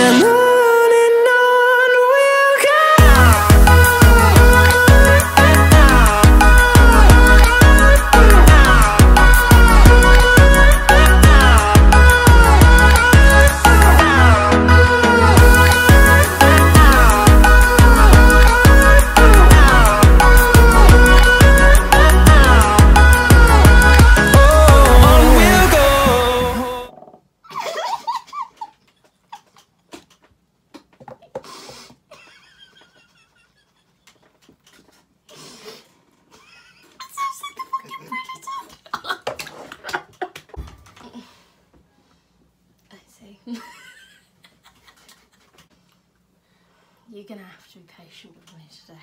and on we'll go. You're gonna have to be patient with me today.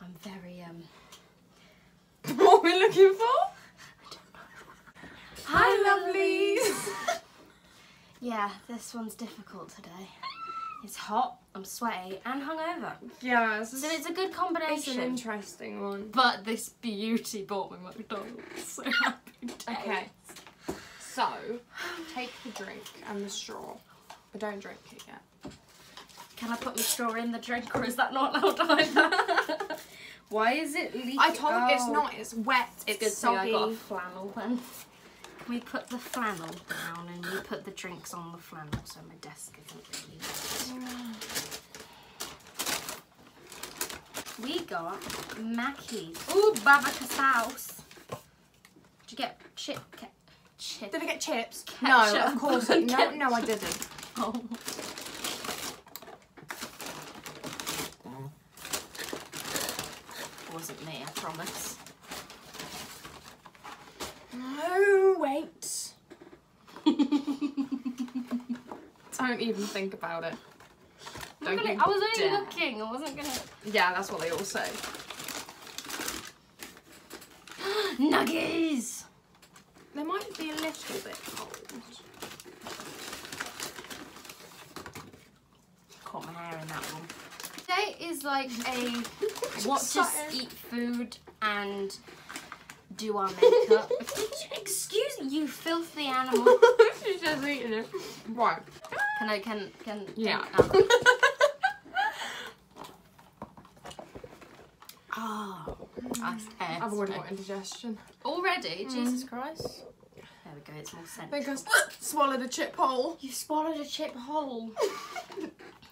I'm very What are we looking for? I don't know. Hi, lovelies. Yeah, this one's difficult today. It's hot, I'm sweaty, and hungover. Yes. So it's a good It's combination. an interesting one. But this beauty bought me McDonald's. So happy days. Okay. So, take the drink and the straw, but don't drink it yet. Can I put my straw in the drink, or is that not allowed either? Why is it leaking? I told you it's not. It's wet. It's It's good thing soggy. I got a flannel then. Can we put the flannel down and you put the drinks on the flannel so my desk isn't really wet. We got Mackey's. Ooh, babaka sauce. Did you get chip? Did I get chips? Ketchup. No, of course. No, I didn't. Oh. Wasn't me, I promise. No, wait. Don't even think about it. Don't you I was only dare. looking, I wasn't gonna. Yeah, that's what they all say. Nuggies! They might be a little bit cold. Caught my hair in that one. Today is like a watch us Excited. eat food and do our makeup. Excuse me, you filthy animal. She's just eating it. Right. Yeah. Oh, that's I've already got indigestion. already? Jesus Christ. There we go, it's more I think sense. I swallowed a chip whole. You swallowed a chip whole.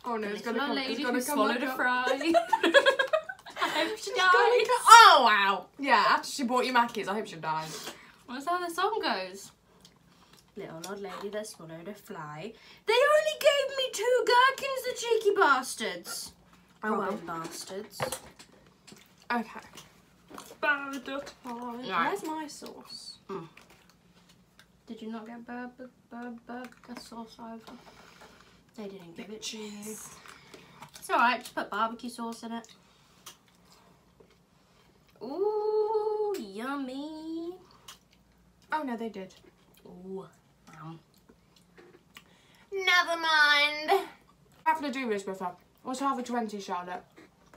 Oh no, it's Little gonna come. lady It's who gonna come swallowed back a up. fry. I hope she It's gonna dies. co- Oh wow! Yeah, after she bought you Mackies, I hope she dies. That's how the song goes. Little old lady that swallowed a fly. They only gave me 2 gherkins, the cheeky bastards. Oh well. Robbing bastards. Okay. Right. Where's my sauce? Did you not get burger sauce over? They didn't give it to you. It's alright, just put barbecue sauce in it. Ooh, yummy. Oh no, they did. Ooh, Never mind. I have to do this with her. What's half a 20, Charlotte?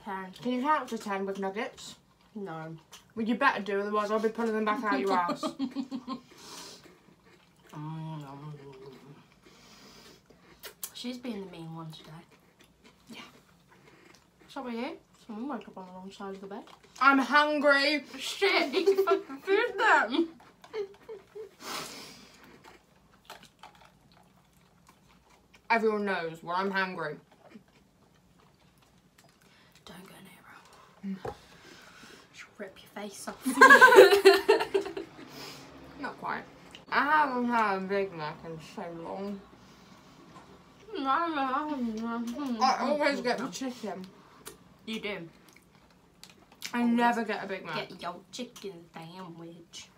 10. Can you count to 10 with nuggets? No. Well, you better do, otherwise I'll be pulling them back out your ass. She's being the mean one today. Yeah. So are you? Someone woke up on the wrong side of the bed. I'm hungry. Shit, you can fucking feed them. Everyone knows when I'm hungry. Don't go near her. She'll rip your face off. Not quite. I haven't had a Big Mac in so long. I always get the chicken. You do. I never get a Big Mac. Get your chicken sandwich.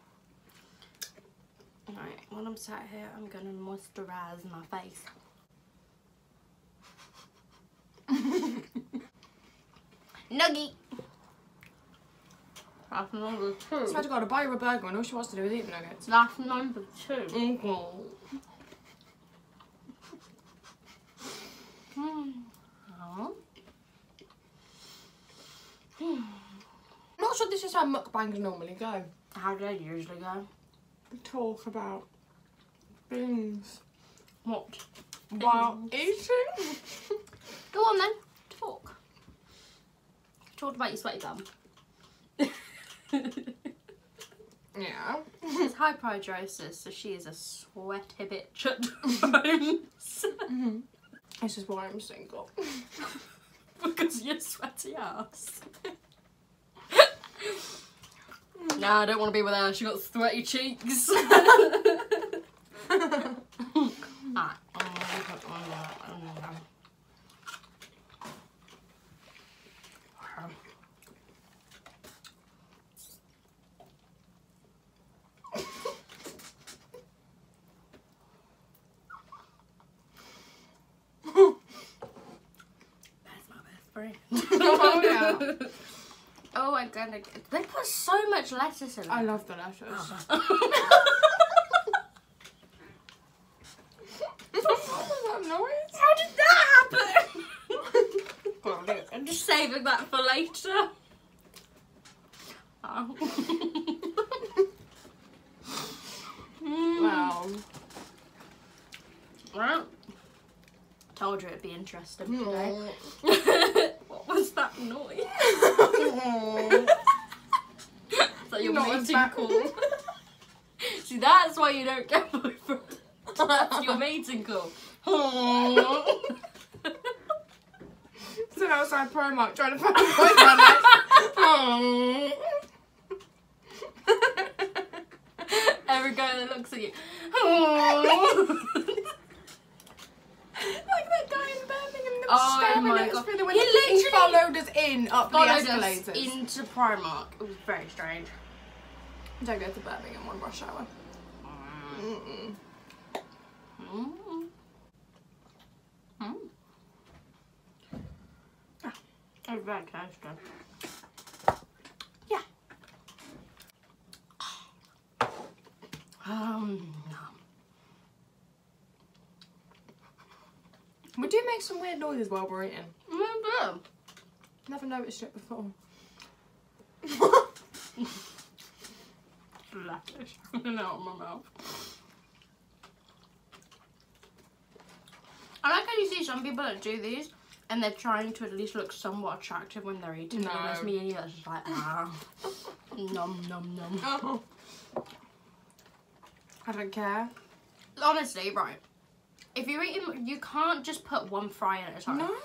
Right, while I'm sat here, I'm gonna moisturize my face. Nuggie. That's number 2. I swear to God, I buy her a burger and all she wants to do is eat the nuggets. That's number 2. Mm-hmm. Oh. I'm not sure this is how mukbangs normally go. How do they usually go? We talk about things. What? while eating. Go on then, talk. Talk about your sweaty bum. Yeah. It's hyperhidrosis, so she is a sweaty bitch at times. This is why I'm single. Because you're sweaty ass. Nah, I don't want to be with her. She got sweaty cheeks. That's my best friend. Oh, yeah. Oh my god, they put so much lettuce in it. I love the lettuce. What was that noise? How did that happen? I'm just saving that for later. Oh. Wow. Well, told you it'd be interesting today. What was that noise? Is that your mating call? See, that's why you don't get boyfriend. That's your mating call. Stood outside Primark trying to find a boyfriend. Every guy that looks at you. Like that guy in Birmingham that Oh was staring my at us God. through the He window. literally He followed us in up the Followed us escalators. into Primark. It was very strange. Don't go to Birmingham on rush hour. Mm. Mm. Mm. It's very tasty. Yeah. We do make some weird noises while we're eating. Never noticed it before. Flattish. Coming out of my mouth. I like how you see some people that do these and they're trying to at least look somewhat attractive when they're eating. No. And there's me and you that's just like, ah. Nom nom nom. Oh. I don't care. Honestly, right. If you're eating, you can't just put one fry in at a time. No.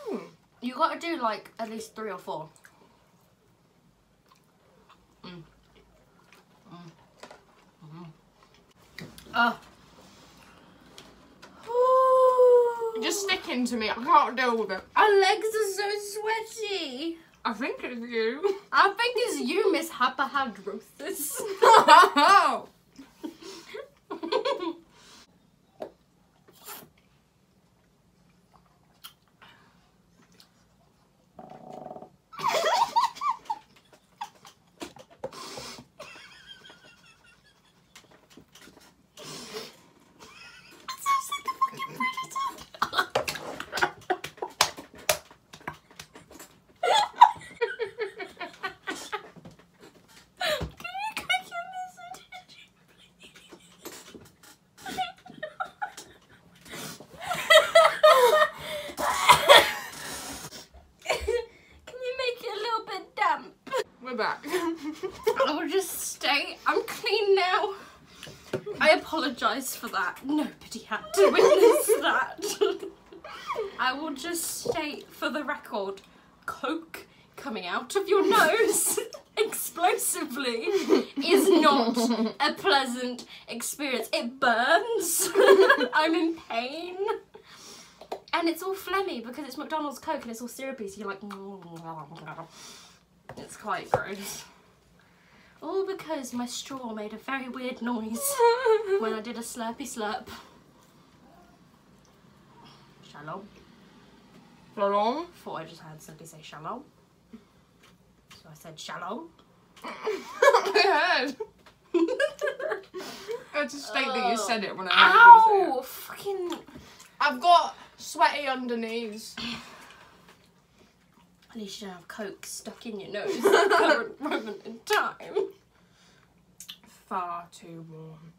You gotta do like at least 3 or 4. Just sticking to me. I can't deal with it. Our legs are so sweaty. I think it's you. I think it's you, Miss Hyperhidrosis. Back. I will just stay. I'm clean now. I apologise for that. Nobody had to witness that. I will just state for the record, Coke coming out of your nose explosively is not a pleasant experience. It burns. I'm in pain. And it's all phlegmy because it's McDonald's Coke and it's all syrupy, so you're like... It's quite gross. All because my straw made a very weird noise when I did a slurpy slurp. Shalom. Shalom. Thought I just heard somebody say shalom. So I said shalom. I heard. I had to state that you said it when I heard you say it. Ow! Fucking... I've got sweaty underknees. At least you don't have Coke stuck in your nose at the current moment in time. Far too warm.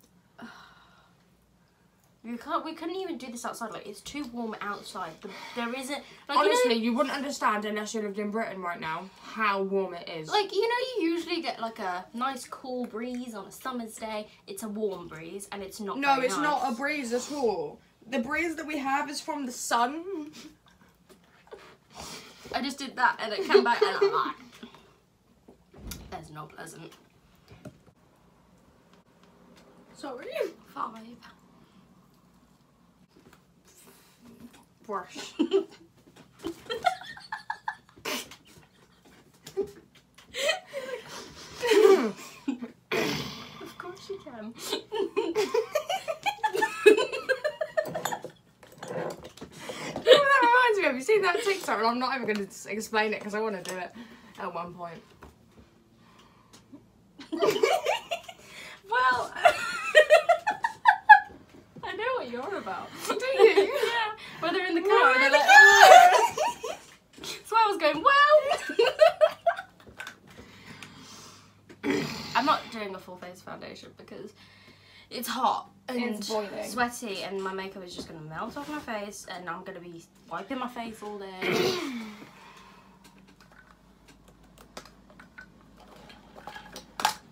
We couldn't even do this outside. Like, it's too warm outside. There isn't. Like, Honestly, you wouldn't understand unless you lived in Britain right now how warm it is. Like, you usually get like a nice cool breeze on a summer's day. It's a warm breeze, and it's not. No, very it's nice. not a breeze at all. The breeze that we have is from the sun. I just did that, and it came back, and I'm like, that's not pleasant. Sorry. 5. Brush. Of course you can. That reminds me, have you seen that TikTok? And I'm not even going to explain it because I want to do it at one point. Well, I know what you're about. Do you? Yeah. When they're in the car and they're like, so I was going, well. I'm not doing a full face foundation because it's hot and It's boiling. sweaty, and my makeup is just going to melt off my face, and I'm going to be wiping my face all day.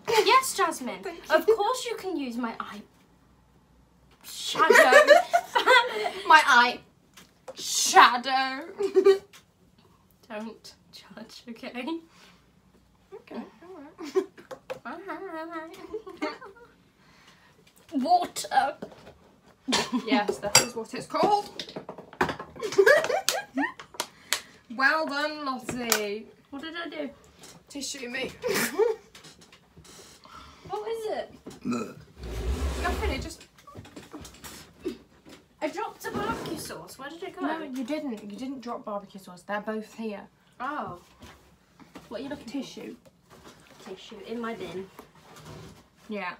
Yes, Jasmine. Of course you can use my eye shadow. My eye shadow. Don't judge, okay? Okay, alright. Water. Yes, that is what it's called. Well done, Lottie. What did I do? Tissue me. What is it? Nothing, it just... I dropped a barbecue sauce. Where did it go? No, you didn't. You didn't drop barbecue sauce. They're both here. Oh. What are you looking Tissue. for? Tissue in my bin. Yeah.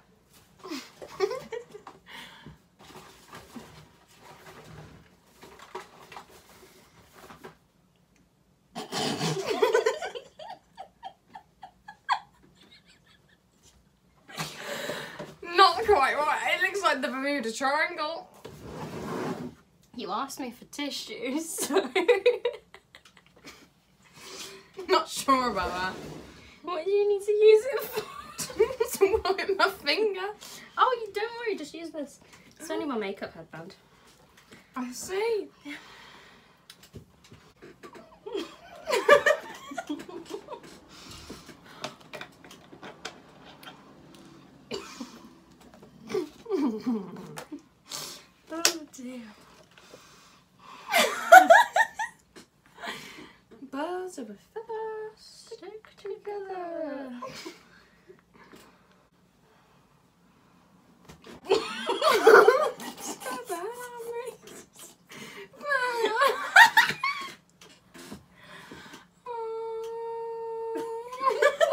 Not quite right. It looks like the Bermuda Triangle. You asked me for tissues, so... Not sure about that. What do you need to use it for? To wipe my finger. Oh, you don't worry, just use this. It's only my makeup headband. I see. Oh dear. Birds of a feather stick together. Why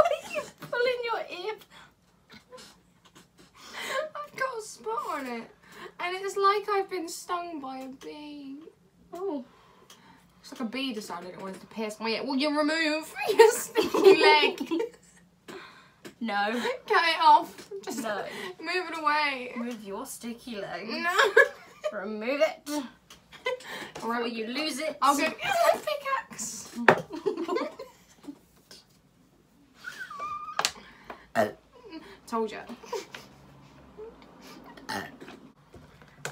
are you pulling your ear? I've got a spot on it, and it's like I've been stung by a bee. Oh. It's like a bee decided it wanted to pierce my ear. Well, you remove your sticky leg. No. Cut it off. Just No. move it away. Move your sticky leg. No. Remove it. Or you lose it. I'll go get my pickaxe. Told you.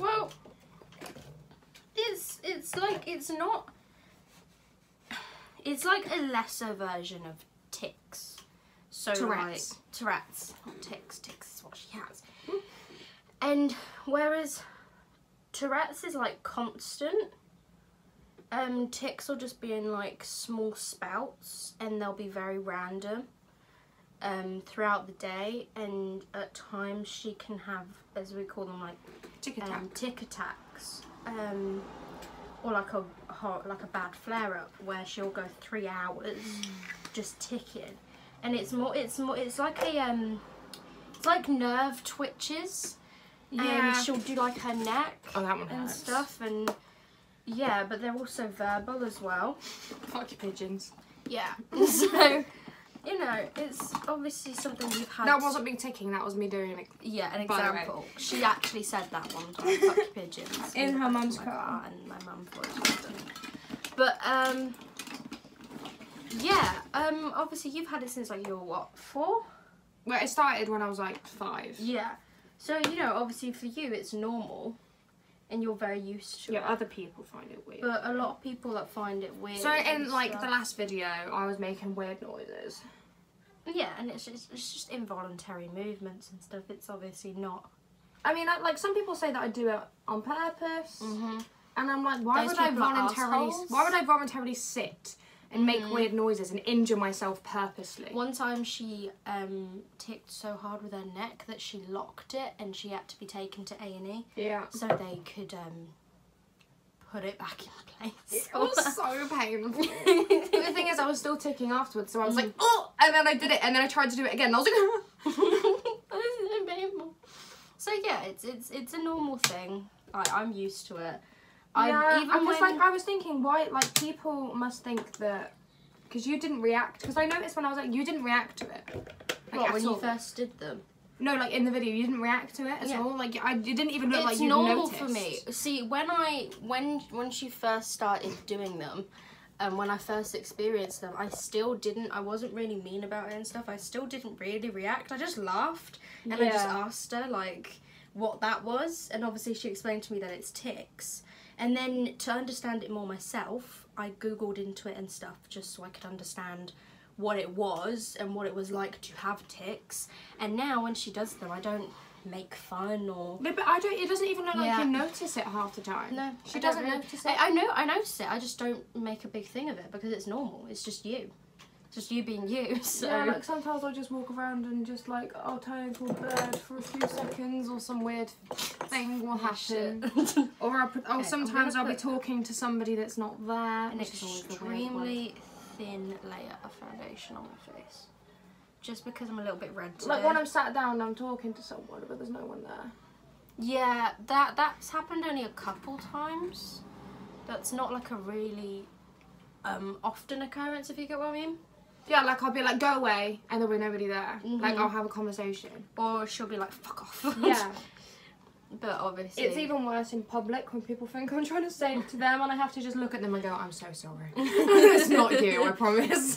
Well, it's like it's like a lesser version of ticks. So Tourette's. like Tourette's, not ticks. Ticks is what she has. And whereas Tourette's is like constant, ticks will just be in like small spouts, and they'll be very random throughout the day, and at times she can have, as we call them, like Tick attack. tick attacks, or like a bad flare up where she'll go 3 hours just ticking, and it's like a it's like nerve twitches. Yeah. And she'll do like her neck Oh, that one and hurts. stuff, and yeah, but they're also verbal as well. Fuck your pigeons. Yeah. So you know, it's obviously something you've had. That wasn't me ticking, that was me doing it. Yeah, an By the way. example. She actually said that one time, fuck your pigeons. In her mum's my car. And my mum thought it was funny. But, yeah, obviously you've had it since like you were what, 4? Well, it started when I was like 5. Yeah. So, you know, obviously for you it's normal and you're very used to it. Yeah, other people find it weird. But a lot of people that find it weird. So in and like stuff- the last video, I was making weird noises. Yeah, and it's just involuntary movements and stuff. It's obviously not. I mean, like some people say that I do it on purpose, Mhm. and I'm like, why Those would I people are voluntarily? arseholes. Why would I voluntarily sit and make weird noises and injure myself purposely? One time she ticked so hard with her neck that she locked it and she had to be taken to A&E Yeah. so they could put it back in place. It was so painful. The thing is, I was still ticking afterwards, so I was like, oh, and then I did it, and then I tried to do it again, and I was like, That is so painful. So yeah, it's a normal thing. I'm used to it. yeah, even because when like I was thinking, why, like people must think that, because you didn't react, because I noticed when I was like, you didn't react to it. Like, what, at when you all. first did them. No, like in the video, you didn't react to it at Yeah. all. Like you didn't even look like It's you normal noticed. for me. See, when she first started doing them, and when I first experienced them, I wasn't really mean about it and stuff. I still didn't really react. I just laughed and I just Yeah. asked her like what that was, and obviously she explained to me that it's tics. And then to understand it more myself, I googled into it and stuff just so I could understand what it was and what it was like to have tics. And now when she does them, I don't make fun or No, but I don't. It doesn't even look like Yeah. you notice it half the time. no, she I don't doesn't really- notice it. I notice it. I just don't make a big thing of it because it's normal. It's just you. It's just you being you. So Yeah, like sometimes I'll just walk around and just like I'll turn into a bird for a few seconds, or some weird thing will happen. Or sometimes I'm I'll be gonna put talking to somebody that's not there. an which is always the weird one. extremely thin layer of foundation on my face, just because I'm a little bit red today. Like when I'm sat down and I'm talking to someone, but there's no one there. Yeah, that's happened only a couple times. That's not like a really often occurrence, if you get what I mean. Yeah, like I'll be like, go away, and there'll be nobody there. Like Mhm. I'll have a conversation. Or she'll be like, fuck off. Yeah. But obviously It's even worse in public when people think I'm trying to say it to them and I have to just look at them and go, I'm so sorry. It's not you, I promise.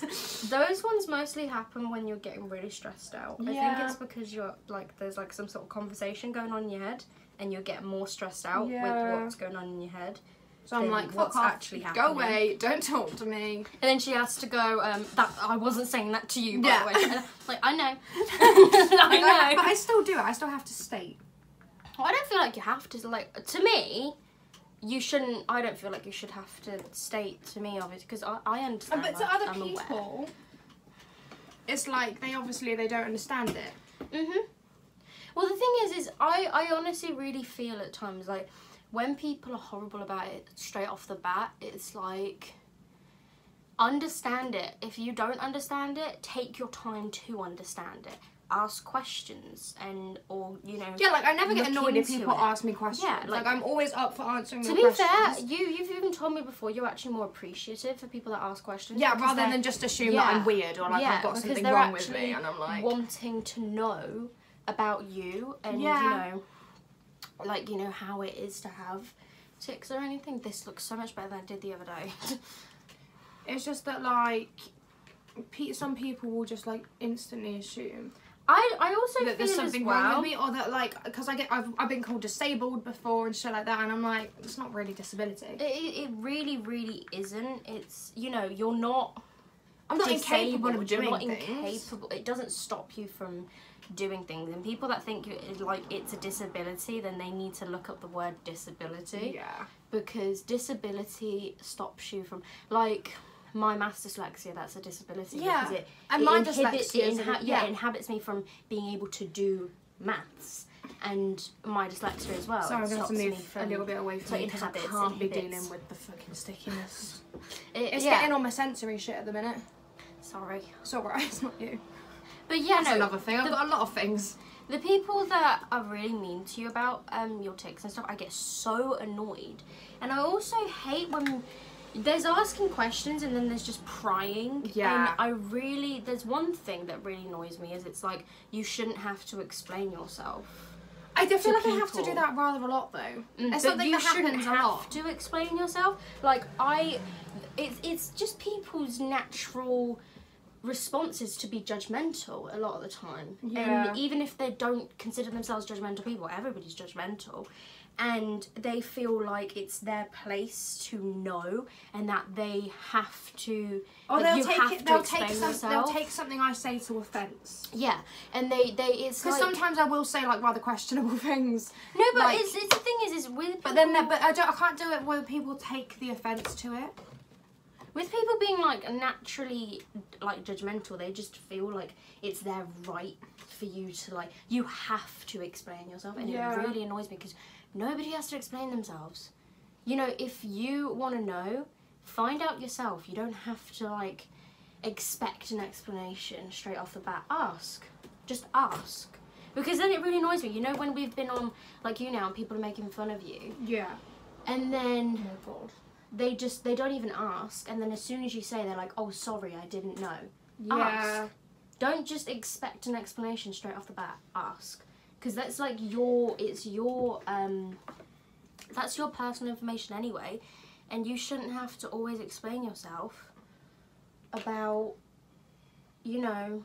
those ones mostly happen when you're getting really stressed out. I think Yeah. it's because you're like there's like some sort of conversation going on in your head and you're getting more stressed out Yeah. with what's going on in your head. So I'm Then like, fuck what's off, actually go happening. away, don't talk to me. And then she has to go, that I wasn't saying that to you, by Yeah. the way. And I'm like, I know. Like, I know. but I still do it, I still have to state. I don't feel like you have to, like, to me, you shouldn't, I don't feel like you should have to state to me, obviously, because I understand. But to like, other I'm aware. people, it's like, they don't understand it. Mhm. Well, the thing is I honestly really feel at times like when people are horrible about it straight off the bat, it's like understand it. If you don't understand it, take your time to understand it. Ask questions or you know. Yeah, like I never get look annoyed if into people it. ask me questions. Yeah, like I'm always up for answering To your be questions. fair, you've even told me before you're actually more appreciative for people that ask questions. Yeah, because rather they're- than just assume yeah. that I'm weird or like Yeah, I've got because something they're wrong with me actually and I'm like wanting to know about you and Yeah. you know, like you know how it is to have tics or anything. This looks so much better than I did the other day. it's just that like some people will just like instantly assume I also that feel there's something as well, wrong with me, or that like because I've been called disabled before and shit like that, and I'm like, it's not really disability. It really isn't. It's you know you're not. I'm not disabled, incapable of doing you're not things. incapable. It doesn't stop you from doing things. And people that think it's a disability, then they need to look up the word disability. Yeah. Because disability stops you from like my maths dyslexia. That's a disability. Yeah, because and it my inhibits, dyslexia is it inhabits me from being able to do maths. And my dyslexia as well. Sorry, I'm it going to have to stops me move a from- little bit away so from it you because I inhibits- can't be inhibits. dealing with the fucking stickiness. It's It's getting on my sensory shit at the minute. Sorry. It's alright, it's not you. But yeah, That's no. another thing. I've got a lot of things. The people that are really mean to you about your tics and stuff, I get so annoyed. And I also hate when There's asking questions and then there's just prying. Yeah. And there's one thing that really annoys me is it's like, you shouldn't have to explain yourself. I do feel to like I have to do people. that rather a lot though. It's But something you that happens shouldn't a have lot. to explain yourself. Like, it's just people's natural responses to be judgmental a lot of the time. Yeah. And even if they don't consider themselves judgmental people, everybody's judgmental. And they feel like it's their place to know, and that they have to. Or like, they'll you take have it. to They'll explain take yourself. They'll take something I say to offence. Yeah, and it's Because like, sometimes I will say like rather questionable things. no, but like- it's the thing is with people, But then, I can't do it where people take the offence to it. with people being like naturally like judgmental, they just feel like it's their right for you to like, you have to explain yourself, and Yeah. it really annoys me because nobody has to explain themselves. You know, if you want to know, find out yourself. You don't have to like expect an explanation straight off the bat. Ask, just ask, because then it really annoys me. You know, when we've been on like you now and people are making fun of you, Yeah. and then Oh God. they don't even ask, and then as soon as you say, they're like, oh sorry, I didn't know. Yeah. Ask. Don't just expect an explanation straight off the bat. Ask, because that's like that's your personal information anyway, and you shouldn't have to always explain yourself about, you know.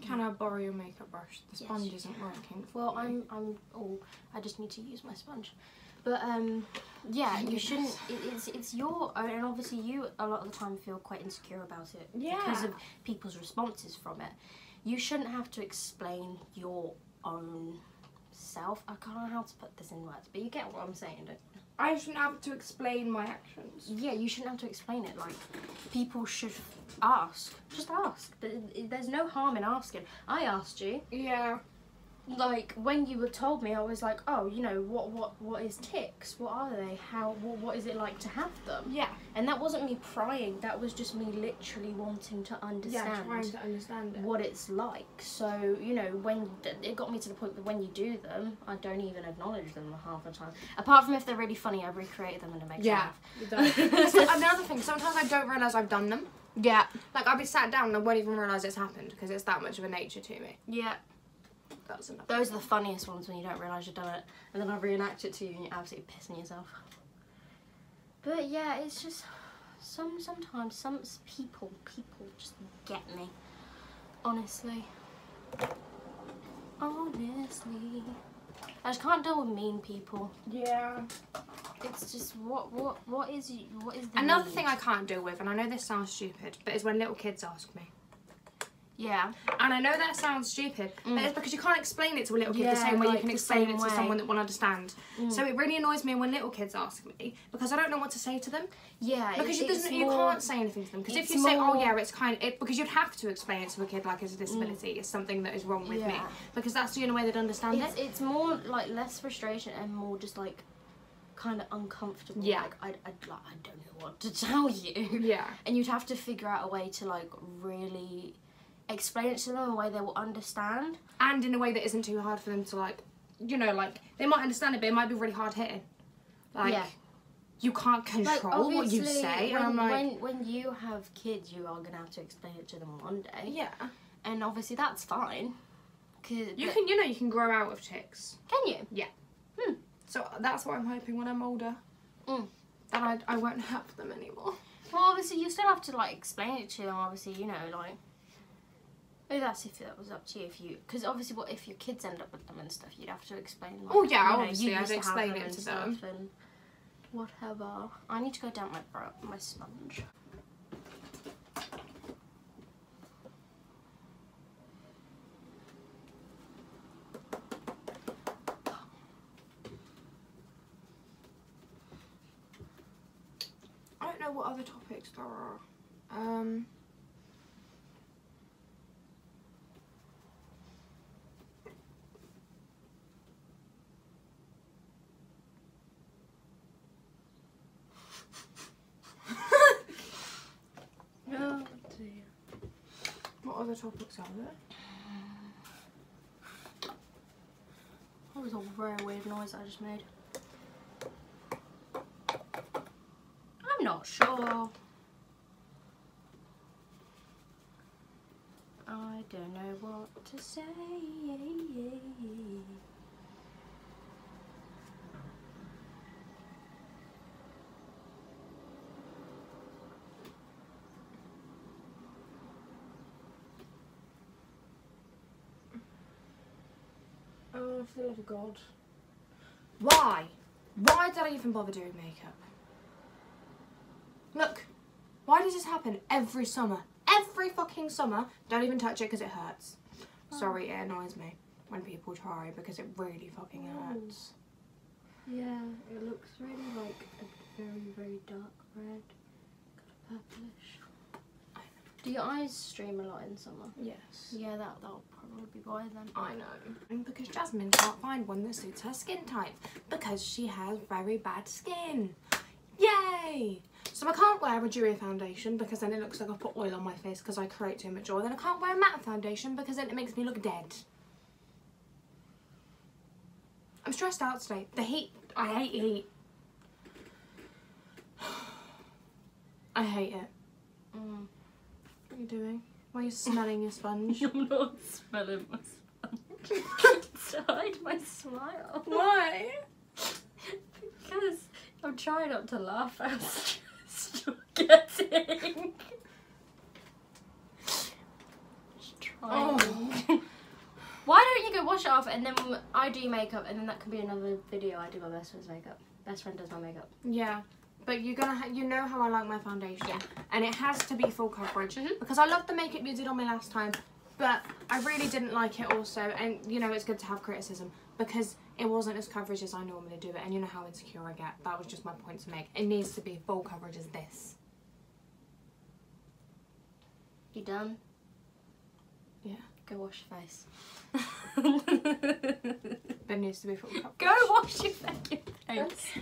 Can I borrow your makeup brush? The Yes, sponge you isn't working. Well, I just need to use my sponge. But yeah, you shouldn't. It's your own, and obviously you a lot of the time feel quite insecure about it because Yeah. of people's responses from it. You shouldn't have to explain your own self. I don't know how to put this in words, but you get what I'm saying, don't you? I shouldn't have to explain my actions. Yeah, you shouldn't have to explain it. Like, people should ask. Just ask. There's no harm in asking. I asked you. Yeah. Like, when you were told me, I was like, oh, you know, what is tics? What are they? What is it like to have them? Yeah. And that wasn't me prying, that was just me literally wanting to understand Yeah, trying to understand it. what it's like. So, you know, when it got me to the point that when you do them, I don't even acknowledge them half the time. Apart from if they're really funny, I've recreated them and it makes me laugh. Another thing, sometimes I don't realise I've done them. Yeah. Like, I'll be sat down and I won't even realise it's happened because it's that much of a nature to me. Yeah. That's enough. Those are the funniest ones when you don't realise you've done it and then I reenact it to you and you're absolutely pissing yourself. But yeah, it's just sometimes some people just get me. Honestly. Honestly. I just can't deal with mean people. Yeah. It's just what is the Another need? thing I can't deal with, and I know this sounds stupid, but is when little kids ask me. Yeah. And I know that sounds stupid, but it's because you can't explain it to a little kid the Yeah, same way you like can the explain same it way. to someone that will understand. So it really annoys me when little kids ask me because I don't know what to say to them. Yeah. Because it's you more- can't say anything to them. Because if it's you say, oh more- yeah, it's because you'd have to explain it to a kid like it's a disability, it's something that is wrong with me. Yeah. Because that's the only way they'd understand it. It's more like less frustration and more just like kind of uncomfortable. Yeah. Like I don't know what to tell you. Yeah. And you'd have to figure out a way to like really explain it to them in a way they will understand. And in a way that isn't too hard for them to like, you know, like they might understand it, but it might be really hard hitting. Like Yeah. you can't control what you obviously, say, when, and I'm like, when you have kids, you are gonna have to explain it to them one day. yeah, And obviously that's fine. you can grow out of tics. Can you? So that's what I'm hoping when I'm older, that I won't have them anymore. Well, obviously you still have to like explain it to them. Obviously, you know, like. That's if that was up to you. Because obviously, what if your kids end up with them and stuff? You'd have to explain. Like, Oh yeah, you know, obviously you I'd used to have explain them it and to stuff them. and whatever. I need to go down my sponge. I don't know what other topics there are. Oh dear. What other topics are there? That was a very weird noise I just made. I'm not sure. I don't know what to say. Oh, for the love of God. Why? Why did I even bother doing makeup? Look, why does this happen every summer? Every fucking summer. Don't even touch it because it hurts. Sorry, it annoys me when people try because it really fucking hurts. Yeah, it looks really like a very, very dark red. Got a purplish. Do your eyes stream a lot in summer? Yes. Yeah, that'll probably be why then. I know. And because Jasmine can't find one that suits her skin type because she has very bad skin. Yay! So I can't wear a dewy foundation because then it looks like I've put oil on my face because I create too much oil. Then I can't wear a matte foundation because then it makes me look dead. I'm stressed out today. The heat. I hate heat. I hate it. What are you doing? Why are you smelling your sponge? I'm not smelling my sponge. To hide my smile. Why? Because I'm trying not to laugh. How stressed you're getting. Just trying. Oh. Why don't you go wash it off and then I do makeup and then that can be another video. I do my best friend's makeup. Best friend does my makeup. Yeah. But you're gonna, you know how I like my foundation, Yeah. and it has to be full coverage because I love the makeup you did on me last time, but I really didn't like it also. And you know it's good to have criticism because it wasn't as coverage as I normally do it, and you know how insecure I get. That was just my point to make. It needs to be full coverage as this. You done? Yeah. Go wash your face. But it needs to be full coverage. Go wash your fucking face.